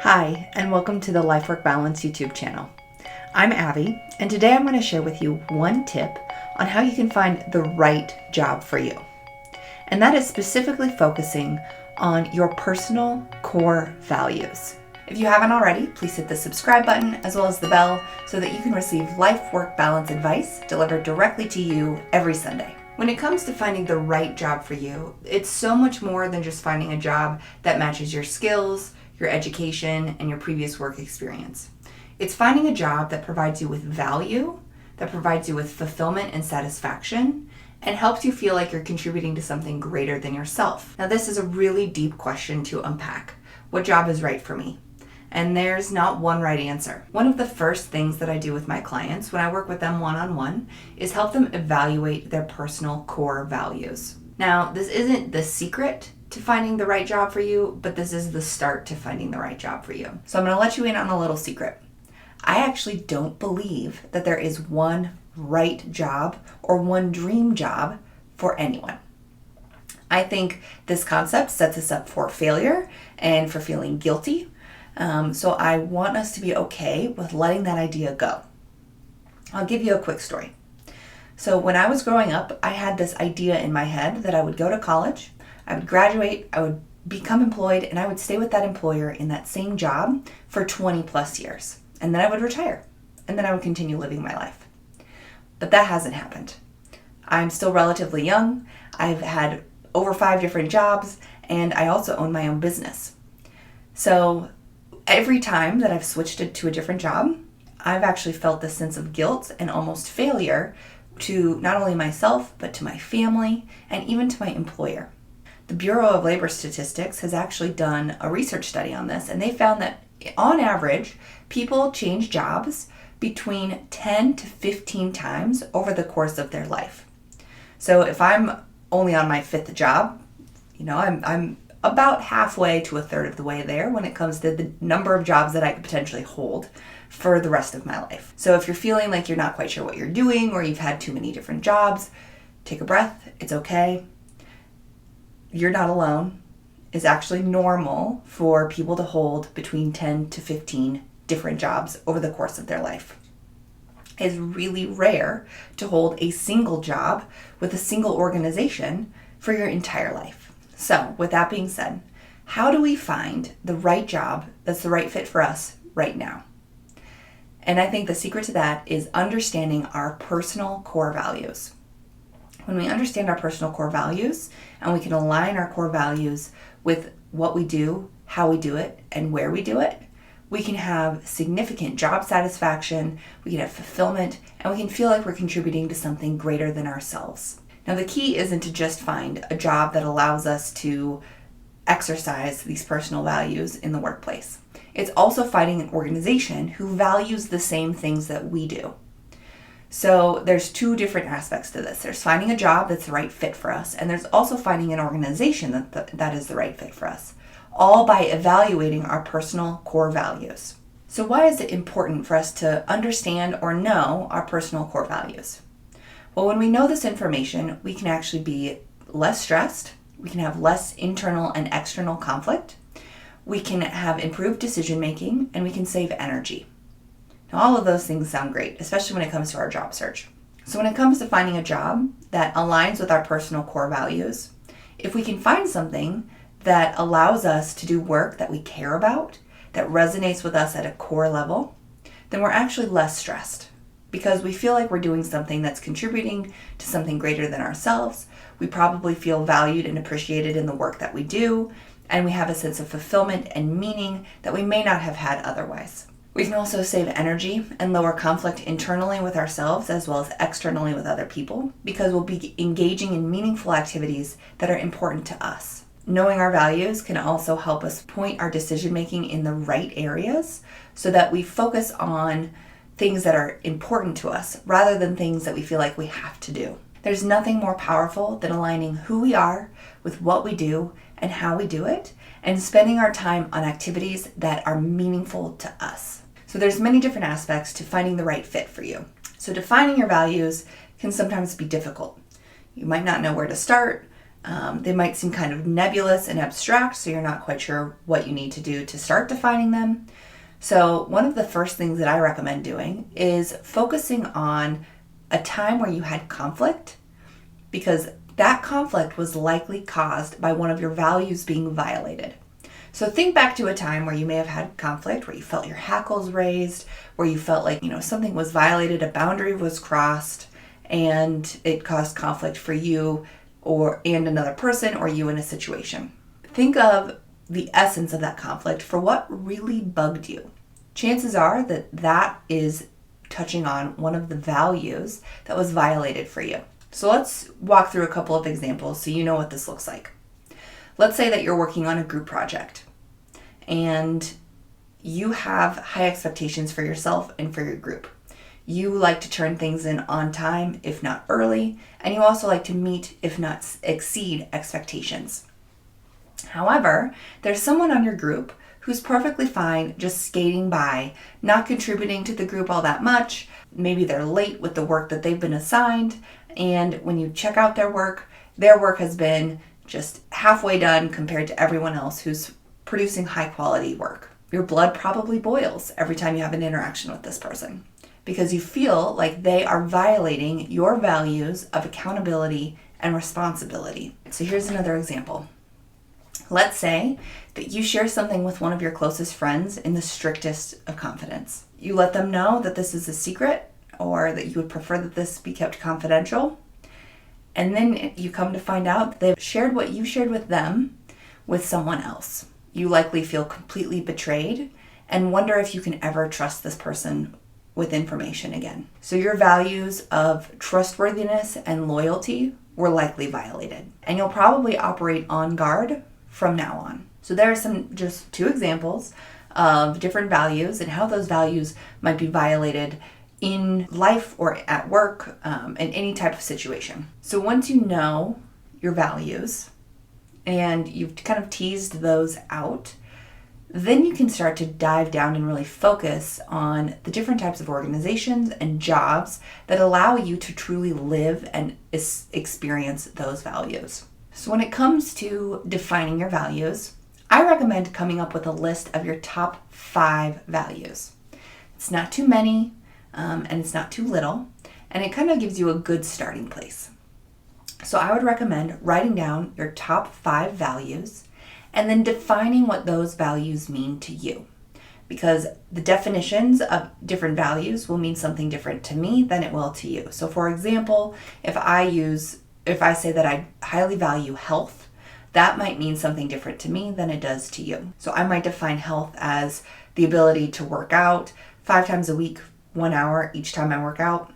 Hi, and welcome to the Life Work Balance YouTube channel. I'm Abby, and today I'm going to share with you one tip on how you can find the right job for you. And that is specifically focusing on your personal core values. If you haven't already, please hit the subscribe button as well as the bell so that you can receive life work balance advice delivered directly to you every Sunday. When it comes to finding the right job for you, it's so much more than just finding a job that matches your skills, your education, and your previous work experience. It's finding a job that provides you with value, that provides you with fulfillment and satisfaction, and helps you feel like you're contributing to something greater than yourself. Now, this is a really deep question to unpack. What job is right for me? And there's not one right answer. One of the first things that I do with my clients when I work with them one-on-one is help them evaluate their personal core values. Now, this isn't the secret to finding the right job for you, but this is the start to finding the right job for you. So I'm going to let you in on a little secret. I actually don't believe that there is one right job or one dream job for anyone. I think this concept sets us up for failure and for feeling guilty. So I want us to be okay with letting that idea go. I'll give you a quick story. So when I was growing up, I had this idea in my head that I would go to college, I would graduate, I would become employed, and I would stay with that employer in that same job for 20 plus years. And then I would retire, and then I would continue living my life. But that hasn't happened. I'm still relatively young. I've had over 5 different jobs, and I also own my own business. So every time that I've switched it to a different job, I've actually felt this sense of guilt and almost failure to not only myself, but to my family and even to my employer. The Bureau of Labor Statistics has actually done a research study on this, and they found that on average, people change jobs between 10 to 15 times over the course of their life. So if I'm only on my 5th job, I'm about halfway to a third of the way there when it comes to the number of jobs that I could potentially hold for the rest of my life. So if you're feeling like you're not quite sure what you're doing or you've had too many different jobs, take a breath. It's okay. You're not alone. It's actually normal for people to hold between 10 to 15 different jobs over the course of their life. It's really rare to hold a single job with a single organization for your entire life. So with that being said, how do we find the right job that's the right fit for us right now? And I think the secret to that is understanding our personal core values. When we understand our personal core values and we can align our core values with what we do, how we do it, and where we do it, we can have significant job satisfaction, we can have fulfillment, and we can feel like we're contributing to something greater than ourselves. Now, the key isn't to just find a job that allows us to exercise these personal values in the workplace. It's also finding an organization who values the same things that we do. So there's 2 different aspects to this. There's finding a job that's the right fit for us, and there's also finding an organization that is the right fit for us, all by evaluating our personal core values. So why is it important for us to understand or know our personal core values? Well, when we know this information, we can actually be less stressed, we can have less internal and external conflict, we can have improved decision making, and we can save energy. Now, all of those things sound great, especially when it comes to our job search. So when it comes to finding a job that aligns with our personal core values, if we can find something that allows us to do work that we care about, that resonates with us at a core level, then we're actually less stressed because we feel like we're doing something that's contributing to something greater than ourselves. We probably feel valued and appreciated in the work that we do, and we have a sense of fulfillment and meaning that we may not have had otherwise. We can also save energy and lower conflict internally with ourselves as well as externally with other people because we'll be engaging in meaningful activities that are important to us. Knowing our values can also help us point our decision making in the right areas so that we focus on things that are important to us rather than things that we feel like we have to do. There's nothing more powerful than aligning who we are with what we do and how we do it and spending our time on activities that are meaningful to us. So there's many different aspects to finding the right fit for you. So defining your values can sometimes be difficult. You might not know where to start. They might seem kind of nebulous and abstract, so you're not quite sure what you need to do to start defining them. So one of the first things that I recommend doing is focusing on a time where you had conflict, because that conflict was likely caused by one of your values being violated. So think back to a time where you may have had conflict, where you felt your hackles raised, where you felt like, something was violated, a boundary was crossed, and it caused conflict for you and another person, or you in a situation. Think of the essence of that conflict for what really bugged you. Chances are that that is touching on one of the values that was violated for you. So let's walk through a couple of examples so you know what this looks like. Let's say that you're working on a group project and you have high expectations for yourself and for your group. You like to turn things in on time, if not early, and you also like to meet, if not exceed, expectations. However, there's someone on your group who's perfectly fine just skating by, not contributing to the group all that much. Maybe they're late with the work that they've been assigned, and when you check out their work has been just halfway done compared to everyone else who's producing high quality work. Your blood probably boils every time you have an interaction with this person, because you feel like they are violating your values of accountability and responsibility. So here's another example. Let's say that you share something with one of your closest friends in the strictest of confidence. You let them know that this is a secret, or that you would prefer that this be kept confidential. And then you come to find out that they've shared what you shared with them with someone else. You likely feel completely betrayed and wonder if you can ever trust this person with information again. So your values of trustworthiness and loyalty were likely violated, and you'll probably operate on guard from now on. So there are just two examples of different values and how those values might be violated in life or at work, in any type of situation. So once you know your values and you've kind of teased those out, then you can start to dive down and really focus on the different types of organizations and jobs that allow you to truly live and experience those values. So when it comes to defining your values, I recommend coming up with a list of your top 5 values. It's not too many, and it's not too little, and it kind of gives you a good starting place. So I would recommend writing down your top 5 values and then defining what those values mean to you, because the definitions of different values will mean something different to me than it will to you. So for example, if I say that I highly value health, that might mean something different to me than it does to you. So I might define health as the ability to work out 5 times a week, 1 hour each time I work out,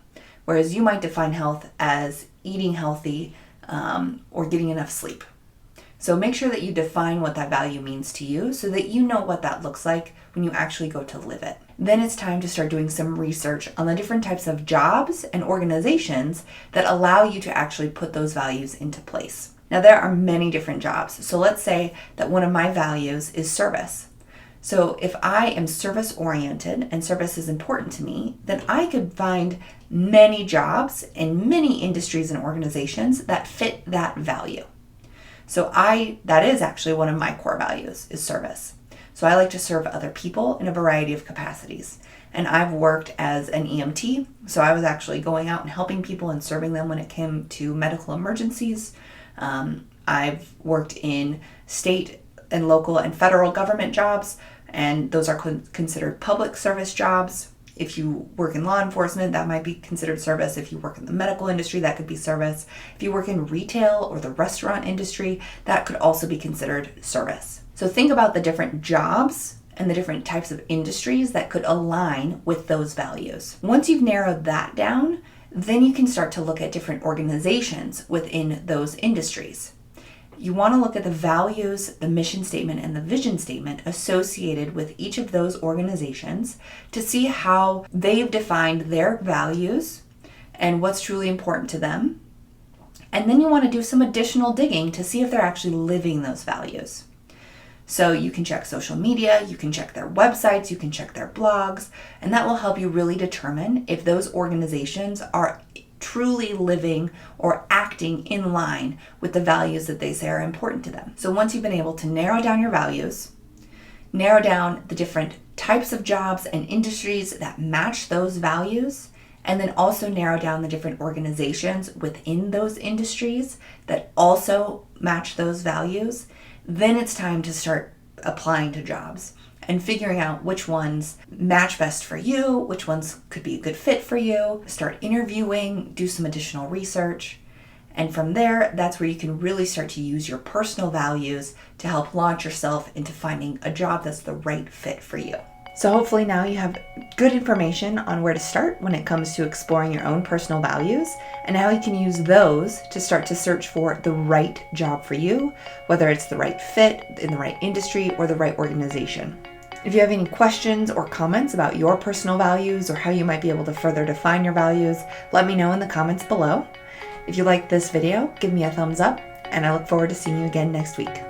whereas you might define health as eating healthy, or getting enough sleep. So make sure that you define what that value means to you so that you know what that looks like when you actually go to live it. Then it's time to start doing some research on the different types of jobs and organizations that allow you to actually put those values into place. Now there are many different jobs. So let's say that one of my values is service. So if I am service oriented and service is important to me, then I could find many jobs in many industries and organizations that fit that value. So that is actually one of my core values, is service. So I like to serve other people in a variety of capacities. And I've worked as an EMT, so I was actually going out and helping people and serving them when it came to medical emergencies. I've worked in state and local and federal government jobs, and those are considered public service jobs. If you work in law enforcement, that might be considered service. If you work in the medical industry, that could be service. If you work in retail or the restaurant industry, that could also be considered service. So think about the different jobs and the different types of industries that could align with those values. Once you've narrowed that down, then you can start to look at different organizations within those industries. You want to look at the values, the mission statement, and the vision statement associated with each of those organizations to see how they've defined their values and what's truly important to them. And then you want to do some additional digging to see if they're actually living those values. So you can check social media, you can check their websites, you can check their blogs, and that will help you really determine if those organizations are truly living or acting in line with the values that they say are important to them. So once you've been able to narrow down your values, narrow down the different types of jobs and industries that match those values, and then also narrow down the different organizations within those industries that also match those values, then it's time to start applying to jobs and figuring out which ones match best for you, which ones could be a good fit for you. Start interviewing, do some additional research. And from there, that's where you can really start to use your personal values to help launch yourself into finding a job that's the right fit for you. So hopefully now you have good information on where to start when it comes to exploring your own personal values and how you can use those to start to search for the right job for you, whether it's the right fit in the right industry or the right organization. If you have any questions or comments about your personal values or how you might be able to further define your values, let me know in the comments below. If you liked this video, give me a thumbs up, and I look forward to seeing you again next week.